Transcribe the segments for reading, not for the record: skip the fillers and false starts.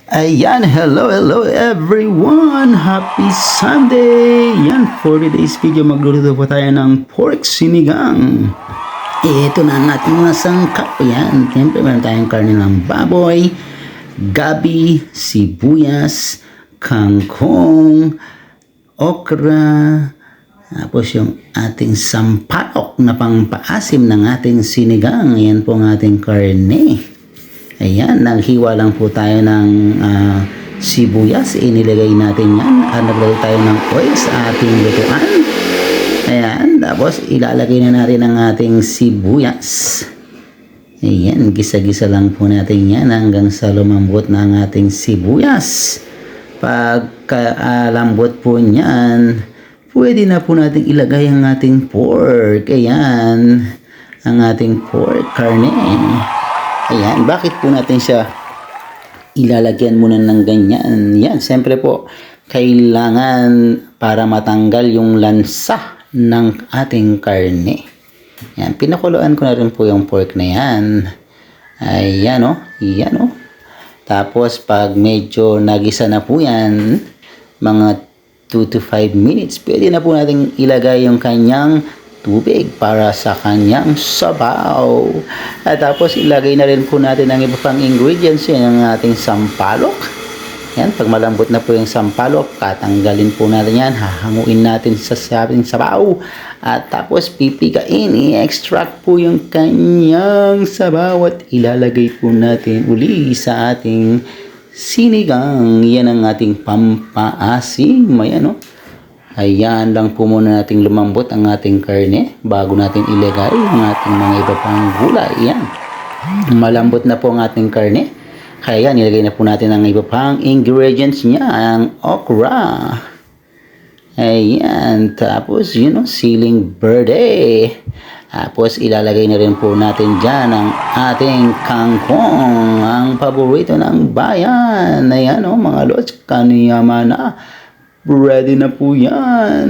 Ayan, hello everyone! Happy Sunday! Yan, for today's video, magluluto po tayo ng pork sinigang. Ito na ang ating mga sangkap. Yan, siyempre meron tayong karne ng baboy, gabi, sibuyas, kangkong, okra, tapos yung ating sampalok na pangpaasim ng ating sinigang. Yan po ang ating karne. Ayan, naghiwa lang po tayo ng sibuyas. Inilagay natin yan. Naglagay tayo ng oil sa ating lutuan. Ayan, tapos ilalagay na natin ang ating sibuyas. Ayan, gisa-gisa lang po natin yan hanggang sa lumambot na ang ating sibuyas. Pagkalambot po niyan, pwede na po natin ilagay ang ating pork. Ayan, ang ating pork karne. Ayan, bakit po natin siya ilalagyan muna ng ganyan? Yan, siyempre po, kailangan para matanggal yung lansa ng ating karne. Yan, pinakuluan ko na rin po yung pork na yan. Ayan o, yan o. Tapos, pag medyo nagisa na po yan, mga 2 to 5 minutes, pwede na po natin ilagay yung kanyang tubig para sa kanyang sabaw. At tapos ilagay na rin po natin ang iba pang ingredients, yan ang ating sampalok. Yan, pag malambot na po yung sampalok, katanggalin po natin yan, hahanguin natin sa ating sabaw. At tapos pipigain, i-extract po yung kanyang sabaw at ilalagay po natin uli sa ating sinigang. Yan ang ating pampaasim. Ayan o. Ayan lang po muna nating lumambot ang ating karne bago natin ilagay ang ating mga iba pang gulay. Ayan. Malambot na po ang ating karne. Kaya yan, ilagay na po natin ang iba pang ingredients niya. Ang okra. Ayan. Tapos, siling verde. Tapos, ilalagay na rin po natin dyan ang ating kangkong. Ang paborito ng bayan. Ayan mga lods. Kanyaman na. Ready na po yan.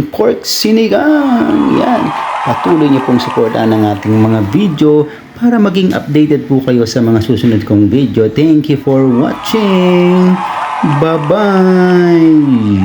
Pork sinigang. Yan. Patuloy niyo pong supportan ang ating mga video para maging updated po kayo sa mga susunod kong video. Thank you for watching. Bye-bye.